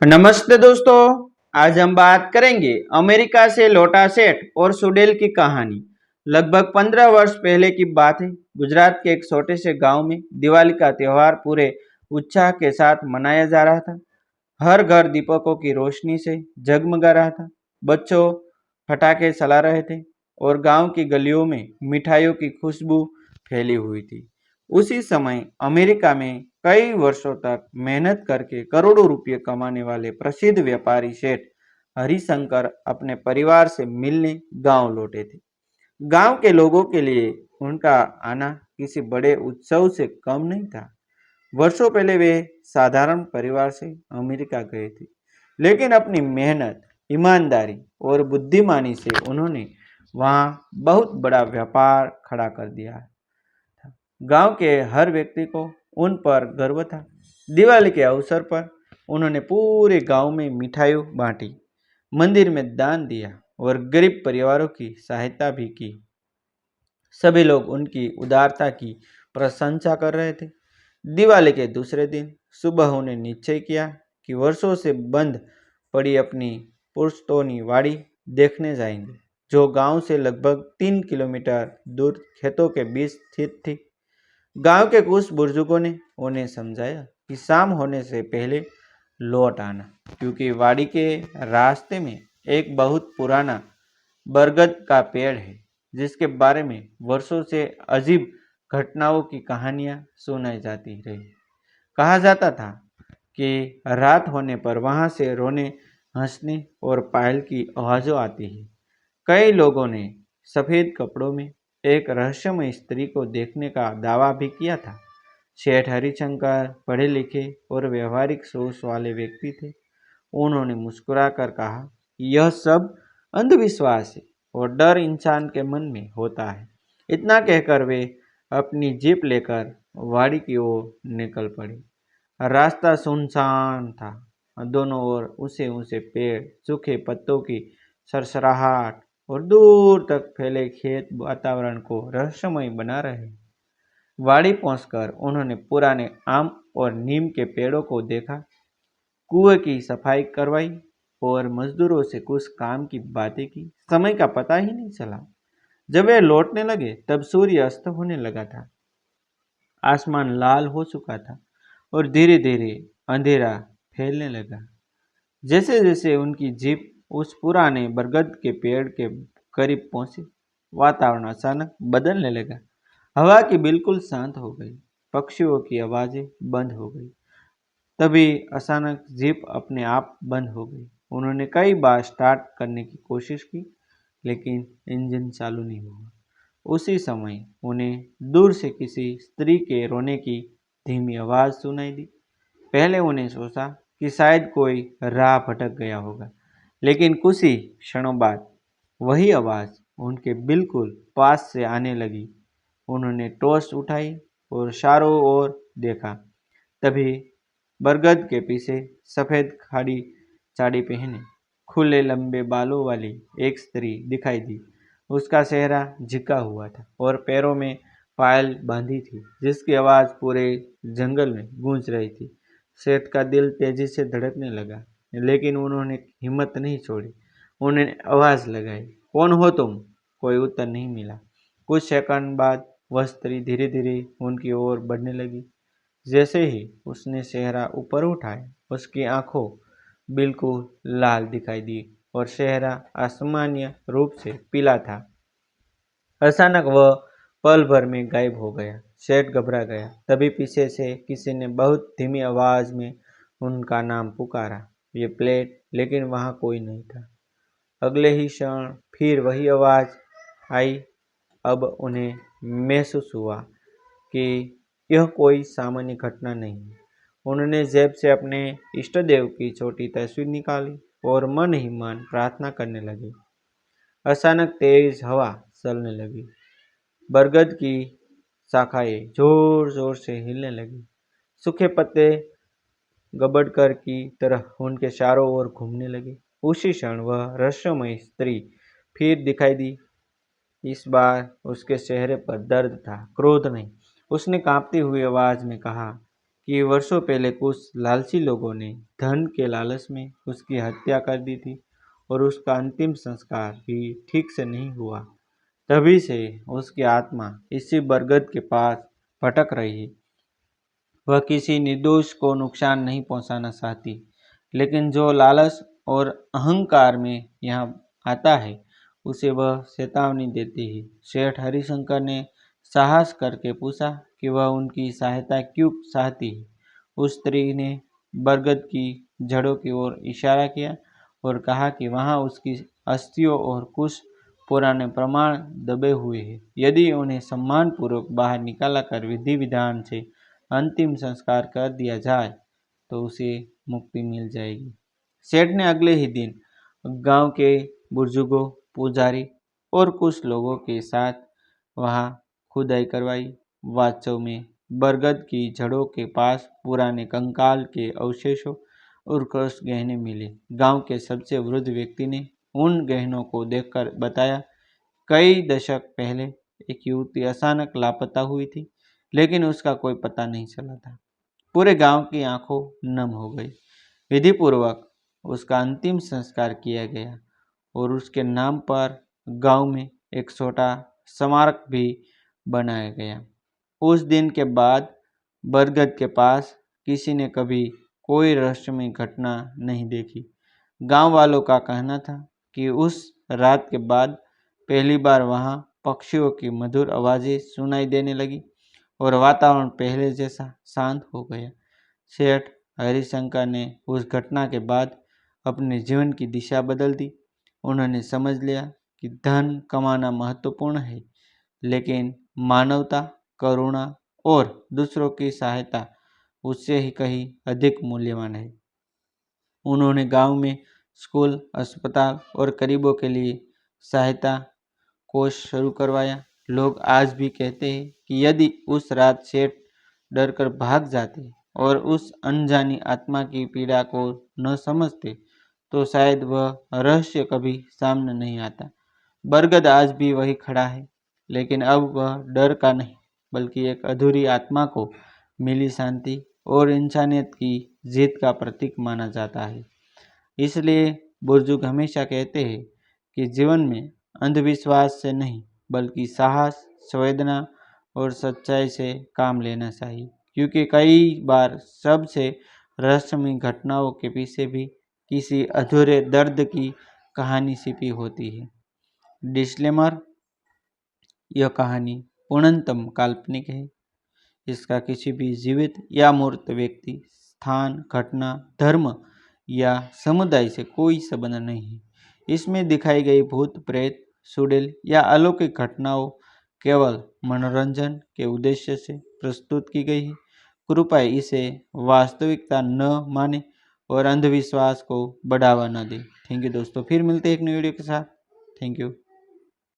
नमस्ते दोस्तों। आज हम बात करेंगे अमेरिका से लौटा सेठ और सुडेल की कहानी। लगभग 15 वर्ष पहले की बात है। गुजरात के एक छोटे से गांव में दिवाली का त्योहार पूरे उत्साह के साथ मनाया जा रहा था। हर घर दीपकों की रोशनी से जगमगा रहा था। बच्चों पटाखे चला रहे थे और गांव की गलियों में मिठाइयों की खुशबू फैली हुई थी। उसी समय अमेरिका में कई वर्षों तक मेहनत करके करोड़ों रुपए कमाने वाले प्रसिद्ध व्यापारी सेठ हरिशंकर अपने परिवार से मिलने गांव लौटे थे। गांव के लोगों के लिए उनका आना किसी बड़े उत्सव से कम नहीं था। वर्षों पहले वे साधारण परिवार से अमेरिका गए थे, लेकिन अपनी मेहनत, ईमानदारी और बुद्धिमानी से उन्होंने वहां बहुत बड़ा व्यापार खड़ा कर दिया था। गांव के हर व्यक्ति को उन पर गर्व था। दिवाली के अवसर पर उन्होंने पूरे गांव में मिठाई बांटी, मंदिर में दान दिया और गरीब परिवारों की सहायता भी की। सभी लोग उनकी उदारता की प्रशंसा कर रहे थे। दिवाली के दूसरे दिन सुबह उन्हें निश्चय किया कि वर्षों से बंद पड़ी अपनी पुश्तौनी वाड़ी देखने जाएंगे, जो गांव से लगभग 3 किलोमीटर दूर खेतों के बीच स्थित थी। गांव के कुछ बुजुर्गों ने उन्हें समझाया कि शाम होने से पहले लौट आना, क्योंकि वाड़ी के रास्ते में एक बहुत पुराना बरगद का पेड़ है, जिसके बारे में वर्षों से अजीब घटनाओं की कहानियां सुनाई जाती रही। कहा जाता था कि रात होने पर वहां से रोने, हंसने और पायल की आवाजों आती है। कई लोगों ने सफेद कपड़ों में एक रहस्यमय स्त्री को देखने का दावा भी किया था। सेठ हरिशंकर पढ़े लिखे और व्यवहारिक सोच वाले व्यक्ति थे। उन्होंने मुस्कुराकर कहा, यह सब अंधविश्वास है और डर इंसान के मन में होता है। इतना कहकर वे अपनी जीप लेकर वाड़ी की ओर निकल पड़े। रास्ता सुनसान था। दोनों ओर ऊंचे ऊंचे पेड़, सूखे पत्तों की सरसराहट और दूर तक फैले खेत वातावरण को रहस्यमय बना रहे। वाड़ी पहुंचकर उन्होंने पुराने आम और नीम के पेड़ों को देखा, कुएं की सफाई करवाई और मजदूरों से कुछ काम की बातें की। समय का पता ही नहीं चला। जब वे लौटने लगे तब सूर्य अस्त होने लगा था। आसमान लाल हो चुका था और धीरे धीरे अंधेरा फैलने लगा। जैसे जैसे उनकी जीप उस पुराने बरगद के पेड़ के करीब पहुंची, वातावरण अचानक बदलने लगा। हवा की बिल्कुल शांत हो गई। पक्षियों की आवाजें बंद हो गई। तभी अचानक जीप अपने आप बंद हो गई। उन्होंने कई बार स्टार्ट करने की कोशिश की, लेकिन इंजन चालू नहीं हुआ। उसी समय उन्हें दूर से किसी स्त्री के रोने की धीमी आवाज सुनाई दी। पहले उन्हें सोचा कि शायद कोई राह भटक गया होगा, लेकिन कुछ ही क्षणों बाद वही आवाज उनके बिल्कुल पास से आने लगी। उन्होंने टॉर्च उठाई और चारों ओर देखा। तभी बरगद के पीछे सफेद खाड़ी साड़ी पहने, खुले लंबे बालों वाली एक स्त्री दिखाई दी। उसका चेहरा झुका हुआ था और पैरों में पायल बांधी थी, जिसकी आवाज पूरे जंगल में गूंज रही थी। सेठ का दिल तेजी से धड़कने लगा, लेकिन उन्होंने हिम्मत नहीं छोड़ी। उन्होंने आवाज लगाई, कौन हो तुम? कोई उत्तर नहीं मिला। कुछ सेकंड बाद वह स्त्री धीरे धीरे उनकी ओर बढ़ने लगी। जैसे ही उसने चेहरा ऊपर उठाया, उसकी आंखों बिल्कुल लाल दिखाई दी और चेहरा असामान्य रूप से पीला था। अचानक वह पल भर में गायब हो गया। सेठ घबरा गया। तभी पीछे से किसी ने बहुत धीमी आवाज में उनका नाम पुकारा, ये प्लेट, लेकिन वहां कोई नहीं था। अगले ही क्षण फिर वही आवाज आई। अब उन्हें महसूस हुआ कि यह कोई सामान्य घटना नहीं है। उन्होंने जेब से अपने इष्ट देव की छोटी तस्वीर निकाली और मन ही मन प्रार्थना करने लगे। अचानक तेज हवा चलने लगी। बरगद की शाखाएं जोर जोर से हिलने लगी। सूखे पत्ते गबड़कर की तरह उनके चारों ओर घूमने लगे। उसी क्षण वह रहस्यमय स्त्री फिर दिखाई दी। इस बार उसके चेहरे पर दर्द था, क्रोध नहीं। उसने कांपती हुई आवाज में कहा, कि वर्षों पहले कुछ लालची लोगों ने धन के लालच में उसकी हत्या कर दी थी और उसका अंतिम संस्कार भी ठीक से नहीं हुआ। तभी से उसकी आत्मा इसी बरगद के पास भटक रही है। वह किसी निर्दोष को नुकसान नहीं पहुंचाना चाहती, लेकिन जो लालच और अहंकार में यहाँ आता है उसे वह चेतावनी देती है। सेठ हरिशंकर ने साहस करके पूछा कि वह उनकी सहायता क्यों चाहती है। उस स्त्री ने बरगद की जड़ों की ओर इशारा किया और कहा कि वहाँ उसकी अस्थियों और कुछ पुराने प्रमाण दबे हुए हैं। यदि उन्हें सम्मानपूर्वक बाहर निकाला कर विधि विधान से अंतिम संस्कार कर दिया जाए तो उसे मुक्ति मिल जाएगी। सेठ ने अगले ही दिन गांव के बुजुर्गों, पुजारी और कुछ लोगों के साथ वहां खुदाई करवाई। वास्तव में बरगद की जड़ों के पास पुराने कंकाल के अवशेषों और कुछ गहने मिले। गांव के सबसे वृद्ध व्यक्ति ने उन गहनों को देखकर बताया, कई दशक पहले एक युवती अचानक लापता हुई थी, लेकिन उसका कोई पता नहीं चला था। पूरे गांव की आंखों नम हो गई। विधि पूर्वक उसका अंतिम संस्कार किया गया और उसके नाम पर गांव में एक छोटा स्मारक भी बनाया गया। उस दिन के बाद बरगद के पास किसी ने कभी कोई रहस्यमय घटना नहीं देखी। गांव वालों का कहना था कि उस रात के बाद पहली बार वहां पक्षियों की मधुर आवाजें सुनाई देने लगी और वातावरण पहले जैसा शांत हो गया। सेठ हरिशंकर ने उस घटना के बाद अपने जीवन की दिशा बदल दी। उन्होंने समझ लिया कि धन कमाना महत्वपूर्ण है, लेकिन मानवता, करुणा और दूसरों की सहायता उससे ही कहीं अधिक मूल्यवान है। उन्होंने गांव में स्कूल, अस्पताल और गरीबों के लिए सहायता कोष शुरू करवाया। लोग आज भी कहते हैं कि यदि उस रात सेठ डरकर भाग जाते और उस अनजानी आत्मा की पीड़ा को न समझते तो शायद वह रहस्य कभी सामने नहीं आता। बरगद आज भी वही खड़ा है, लेकिन अब वह डर का नहीं बल्कि एक अधूरी आत्मा को मिली शांति और इंसानियत की जीत का प्रतीक माना जाता है। इसलिए बुजुर्ग हमेशा कहते हैं कि जीवन में अंधविश्वास से नहीं बल्कि साहस, संवेदना और सच्चाई से काम लेना चाहिए, क्योंकि कई बार सबसे रहस्यमय घटनाओं के पीछे भी किसी अधूरे दर्द की कहानी छिपी होती है। डिस्क्लेमर: यह कहानी पूर्णतः काल्पनिक है। इसका किसी भी जीवित या मूर्त व्यक्ति, स्थान, घटना, धर्म या समुदाय से कोई संबंध नहीं है। इसमें दिखाई गई भूत, प्रेत, चुड़ैल या अलौकिक घटनाओं केवल मनोरंजन के उद्देश्य से प्रस्तुत की गई है। कृपया इसे वास्तविकता न माने और अंधविश्वास को बढ़ावा न दें। थैंक यू दोस्तों, फिर मिलते हैं एक नई वीडियो के साथ। Thank you.